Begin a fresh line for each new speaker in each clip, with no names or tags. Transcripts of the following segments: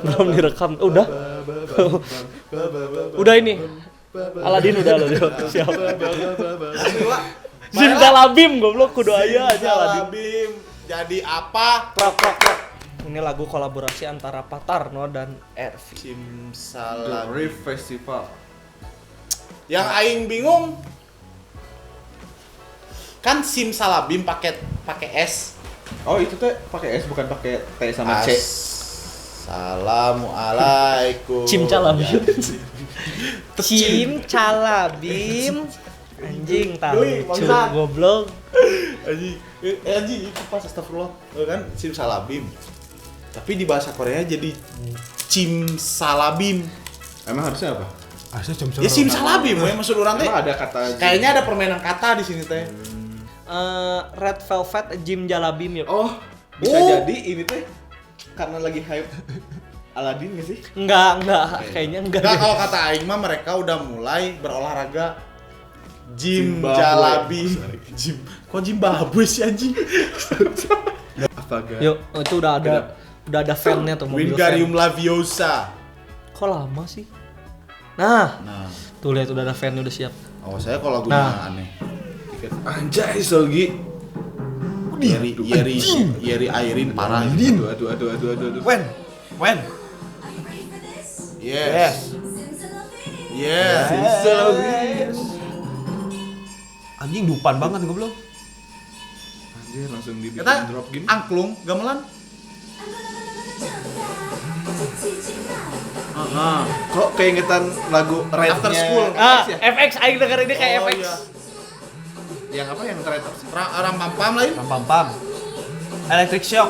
Belum direkam. Udah. Udah ini. Aladin udah lo. Siap. Simsalabim goblok kudu aya aja Aladin.
Jadi apa?
Prok. Ini lagu kolaborasi antara Patarno dan Ervi.
Simsalabim
Riff Festival.
Yang aing bingung kan simsalabim pakai S.
Oh itu teh pakai S bukan pakai T sama C.
Assalamualaikum.
Cimcalabim. Cimcalabim. Anjing tahu lucu goblok.
Anjing itu pas astagfirullah kan simsalabim. Tapi di bahasa Korea jadi cimsalabim.
Emang harusnya apa?
Ya simsalabim ya maksud orang teh.
Emang ada kata
Kayaknya ada permainan kata di sini teh.
Red Velvet Jim Jalabim ya.
Oh, bisa jadi ini teh karena lagi hype Aladin nggak sih?
Enggak, kayaknya enggak.
Enggak, kalau kata aing mah mereka udah mulai berolahraga
Zimbabwe.
Jalabi. Kok Zimbabwe sih anjing?
Astaga.
Yuk, itu udah ada fan-nya tuh mobil
Wingardium
fan.
Leviosa.
Kok lama sih? Nah,
Nah,
tuh lihat udah ada fan-nya udah siap.
oh saya kalau lagunya
Nah.
aneh.
Anjay, Solgi.
Yeri Airin parah.
Aduh.
When?
Yes.
Anjing dupan banget goblok.
Anjir, langsung dibikin
Kita
drop gini.
angklung gamelan.
Kok keingetan lagu Red
After School.
FX aing denger ini kayak
Oh,
FX.
iya.
Yang apa yang Red apa sih?
Ram pam lain.
Pam. Electric Shock.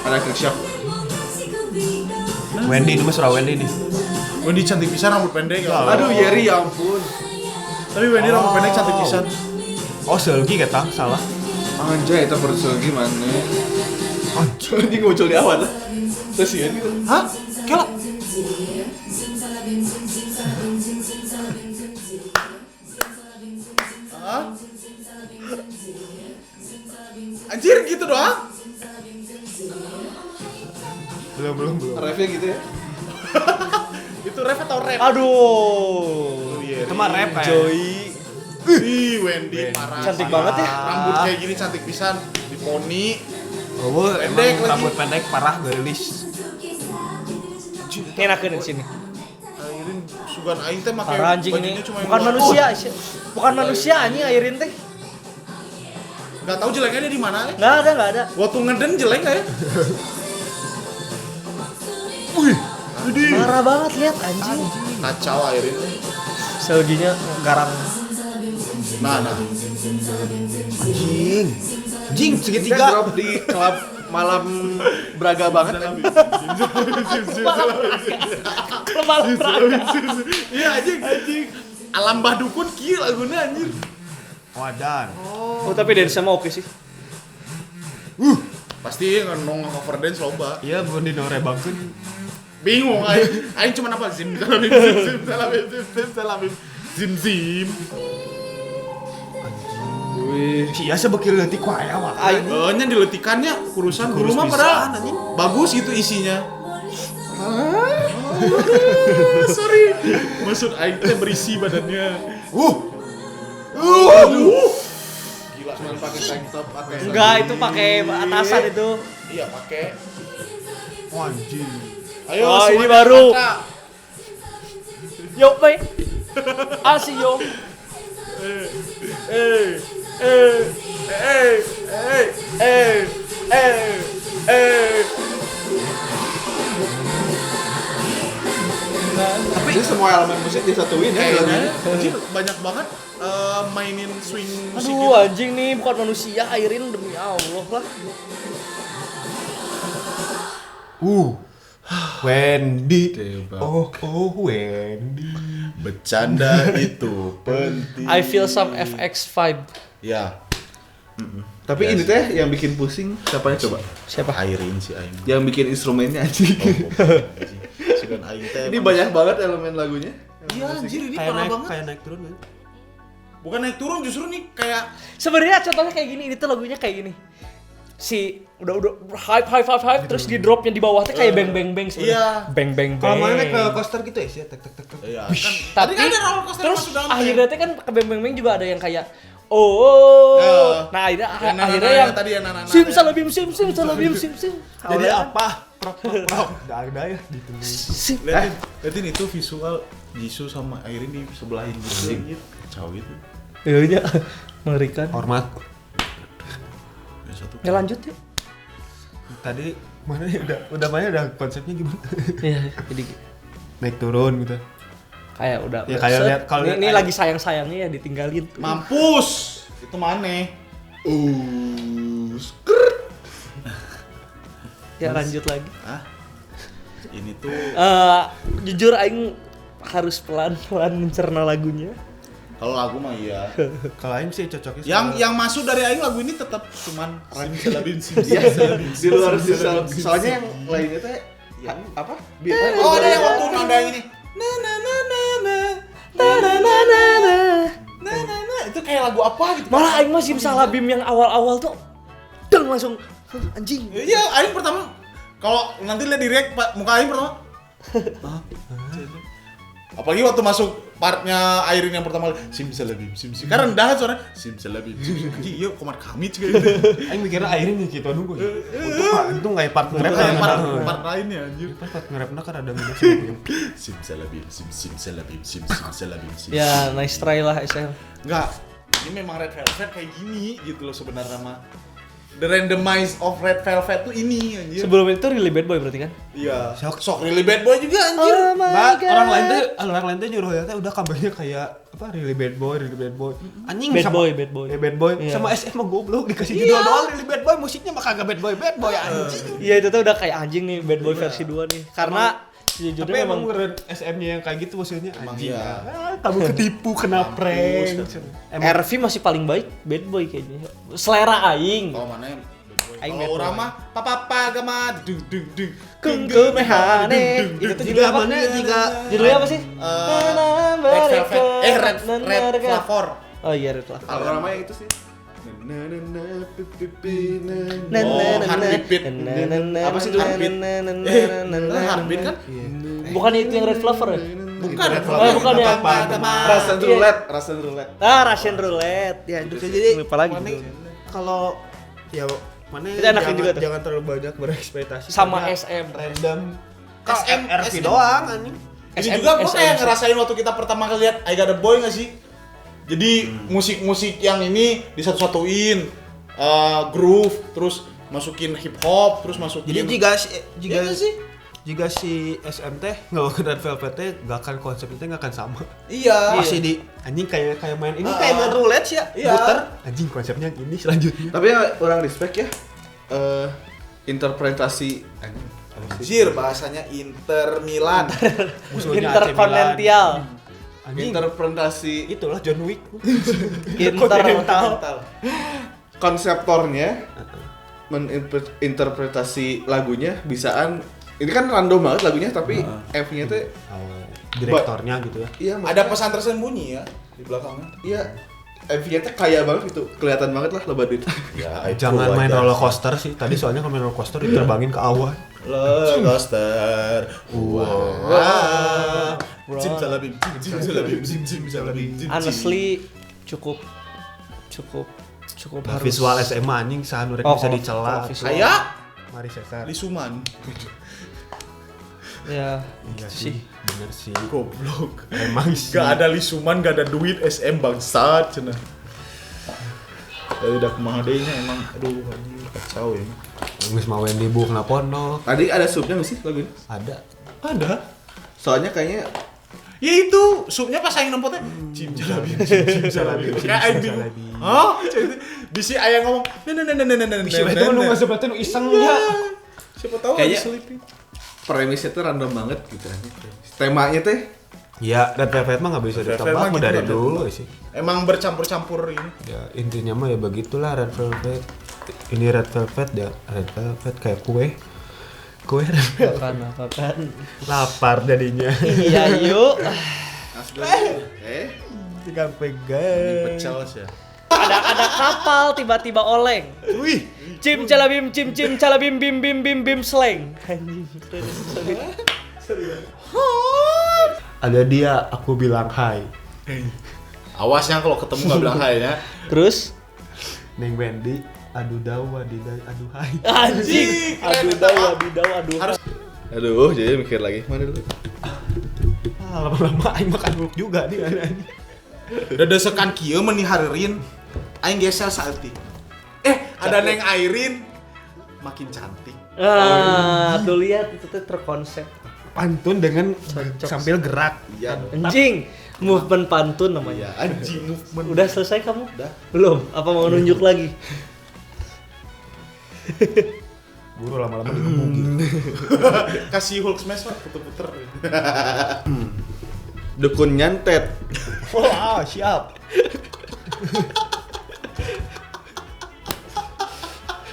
Electric Shock.
Wendy ini surah Wendy nih.
Wendy cantik pisan rambut pendek ya.
Aduh, Yeri ya ampun.
Tapi Wendy rambut pendek cantik pisan.
Oh, Selgi kata salah.
Anjay, itu baru Solgi mana? Anjing muncul di awal. Terus ya gitu.
Hah? Kelak. Hah? Anjir gitu doang?
Belum. Refnya gitu ya.
Itu rap atau rap?
Aduh.
Itu mah rap kayak.
Joy.
Ih, Wendy parah.
Cantik
parah.
banget ya.
Rambut kayak gini cantik pisan. Di poni.
Oh,
Pendek
emang
lagi.
rambut pendek parah gerilis.
Enakeun di sini.
Airin sugan aing teh make
Parah anjing ini.
bajunya cuma yang
Bukan
luar.
manusia. Bukan manusia anjing Airin teh.
Enggak tahu jeleknya dia di mana ya?
Enggak ada.
Waktu ngeden jelek enggak ya? Wih, gede.
Parah banget lihat anjing.
Kacau Airin.
Selginya garang.
Nah.
Jing
Kita
segitiga.
drop di klub malam Braga banget.
Kemalam Braga.
Iya anjing. Alam Bah Dukun kieu laguna anjir.
Wadan.
Oh, tapi dari sama oke sih.
Pasti nong cover dance loba.
Iya, belum dinorebangkeun.
Bingung aing cuma apa zim salabim. Zim.
Wih.
Sia sebekil leutik wae awak.
Nya diletikannya kurusan dulu mah pada bagus gitu isinya. Sorry. Maksud aing teh berisi badannya. Gila,
Cuma pakai tank top pakai.
Enggak, itu pakai atasan itu.
Iya, pakai.
Anjing.
Ayo,
Oh, ini
semuanya
baru.
kata.
Yo, bay. Asih yo.
Tapi ini semua elemen musik disatuin ya.
Kayaknya anjir, banyak banget mainin swing musik
Aduh,
gitu.
anjing nih bukan manusia, Airin demi Allah lah.
Wendy.
Tebak.
Oh, Wendy.
Bercanda itu penting.
I feel some FX vibe.
Ya,
Tapi ini teh yang bikin pusing siapanya coba?
Siapa?
Airin si Aing.
Yang bikin instrumennya anjing.
Sugan Aing teh.
Ini banyak banget elemen lagunya.
Iya anjir ini
Kayak
parah banget.
kayak naik turun kan?
Bukan naik turun justru nih kayak
Sebenarnya contohnya kayak gini, ini tuh lagunya kayak gini. si udah hype terus di dropnya di bawah tuh kayak bang
Iya.
bang
Kalau mana naik roller coaster gitu ya sih, tek.
Iya kan.
tapi
Tadi kan ada roller coaster
terus
masuk dalam
akhirnya tuh kan ke bang juga ada yang kayak nah akhirnya yang
tadi yang nana.
sim salabim sim
Jadi apa? Prok. Enggak ada ya ditulis.
Liatin itu visual Jisoo sama Airin di sebelahin gitu. Kacau gitu.
iya mengerikan
Hormat.
Ya satu.
ya lanjut ya
Tadi mana ya udah mana udah konsepnya gimana?
iya jadi
Naik turun gitu.
kayak udah
Ya, kayak
set.
lihat- kalau
ini
lihat-
lagi sayangnya ya ditinggalin tuh.
Mampus. Itu maneh.
Ya lanjut lagi.
Hah? Ini tuh
Jujur aing harus pelan-pelan mencerna lagunya.
kalau lagu mah iya.
Kalau Aing sih cocoknya
Yang masuk dari aing lagu ini tetap cuman Simsalabim
Iya, di luar soalnya yang lainnya teh apa?
Oh, ada yang waktu nada yang ini. Na na na na na. Na na na. Itu kayak lagu apa gitu.
Malah aing mah simsalabim yang awal-awal tuh deng langsung anjing.
Iya, aing pertama kalau nanti lihat di react muka aing pertama. Apalagi waktu masuk partnya Airin yang pertama Simsalabim sim. Karena rendah suara Simsalabim sim. Anjing, iya komat kami juga itu.
Aing mikirnya airin nih gitu nunggu. Untung kayak part nge-rap
Kayak
kan.
part lainnya anjir.
Part nge-rapnya kan ada minus gitu.
Simsalabim simsalabim simsalabim sim.
Ya nice try lah SM.
Enggak, ini memang Red Velvet kayak gini gitu loh sebenarnya mah. The randomize of Red Velvet tuh ini anjir.
Sebelum itu Really Bad Boy berarti kan?
Iya. Sok Really Bad Boy juga anjir.
Nah, orang lain tuh nyuruh ya udah kabarnya kayak apa Really Bad Boy. Anjing
Bad
sama
Boy.
Bad Boy
Iya.
sama SM mah goblok dikasih judul doang Really Bad Boy, musiknya mah kagak Bad Boy anjing.
Iya itu tuh udah kayak anjing nih Bad Boy versi 2 nih. Karena
Tapi
sejujurnya
emang
memang
SM-nya yang kayak gitu maksudnya
Emang
anjing.
iya.
Kamu ketipu kena prank.
RV masih paling baik Bad Boy kayaknya. Selera aing.
Kalau mana yang
Aing
kalau
Bad
orang
Boy.
mah papa gama dung
Kengke mehane. Itu tuh judulnya apa? Judulnya apa sih?
Red Flavor.
Oh iya Red Flavor.
Kalau orang mah yang itu sih.
Oh, Heartbeat.
Apa sih itu Heartbeat?
Heartbeat kan?
Bukan itu yang Red Flavor ya?
Bukan.
Oh, bukan ya.
Russian
Iya.
roulette.
Russian roulette. Ya, jadi lupa lagi.
Kalau ya mana
Itu enakin juga tuh.
jangan terlalu banyak berekspektasi
Sama
karena
SM.
random
SM
RV doang anjing.
Ini juga gue kayak ngerasain waktu kita pertama kali lihat I Got a Boy nggak sih? Jadi musik-musik yang ini disatu-satuin, groove, terus masukin hip hop, terus masukin.
Jadi
Iya nggak sih?
jika si SM teh ngelakuin Red Velvet teh gak akan konsepnya gak akan sama.
Iya.
Masih di anjing kayak main ini kayak main roulette sih ya.
Iya.
Muter anjing konsepnya gini selanjutnya.
Tapi ya orang respect ya. Interpretasi anjing.
Anjir, bahasanya Inter Milan.
Musuhnya AC Milan.
Interkontinental.
Anjing
Interpretasi
itulah John Wick.
Kontinental.
konseptornya menginterpretasi lagunya bisaan ini kan random banget lagunya tapi F-nya tuh
Direktornya gitu ya.
iya
Ada pesan tersembunyi ya di belakangnya.
iya F-nya tuh kaya banget gitu kelihatan banget lah lebat itu
Ya,
Jangan main roller coaster sih. Tadi soalnya kalau main roller coaster diterbangin ke awan.
Roller coaster. Wow.
Bro.
Simsalabim, simsalabim.
Honestly cukup harus
Visual SMA anjing sahanu rek
Oh,
bisa
kalau-
dicela.
kalau visual.
Kayak
Mari Cesar.
Lisuman.
ya
Iya
gitu
sih, bener sih.
Goblok.
Emang sih.
Gak ada lisuman, gak ada duit SM bangsat cenah. Udah kumaha deui nya emang aduh anjir kacau ya.
Geus mawen di buk na pondok.
tadi ada subnya nggak sih lagu ini
Ada.
Ada.
soalnya kayaknya
Ya itu, supnya pas aing nempotnya cimsalabim, cimsalabim. Kayak aing bingung. Hah? Bisi aya ngomong,
Bisa itu nu ngasebutkeun nu isengnya.
Siapa tahu
Kayaknya-
ada selipin.
premisnya tuh random banget gitu kan temanya teh
Ya, Red Velvet mah enggak bisa
Red Velvet
ditebak
mah
mah
gitu
dari
kan,
dulu sih.
Emang bercampur-campur ini.
Ya, intinya mah ya begitulah Red Velvet. Ini Red Velvet ya, Red Velvet kayak kue. Kue Red Velvet.
apa kan
Lapar jadinya.
iya yuk
asli
Tinggal
Ini
pegang.
pecel sih ya.
ada ada kapal tiba-tiba oleng.
Wih.
Cim calabim bim bim bim bim sleng. Anjing.
Ada dia, aku bilang hai.
Awasnya kalau ketemu nggak bilang hai ya.
Terus
Neng Wendy, adu dawa, adu hai.
anjing. Aduh dawa.
Harus
Aduh, jadi mikir lagi. Mana dulu?
Lama-lama aing makan buluk juga nih anjing.
dedesekan kieu meuni haririn aing geser saeutik. Ada Neng Airin makin cantik.
Tuh lihat itu tuh terkonsep.
Pantun dengan
Cocok.
sambil gerak.
Iya.
Anjing, movement pantun namanya.
Anjing movement.
Udah selesai kamu?
Udah.
Belum? Apa mau nunjuk lagi?
Buru lama-lama digebukin.
Kasih Hulk smash Pak, puter-puter.
Dukun nyantet.
Wah, siap.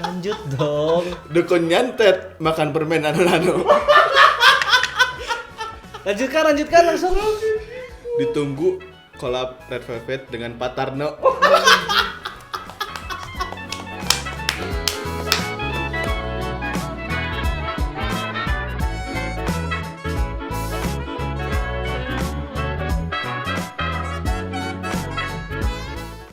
Lanjut dong.
Dukun nyantet makan permen anu-anu.
Lanjutkan langsung.
Ditunggu collab Red Velvet dengan Patarno.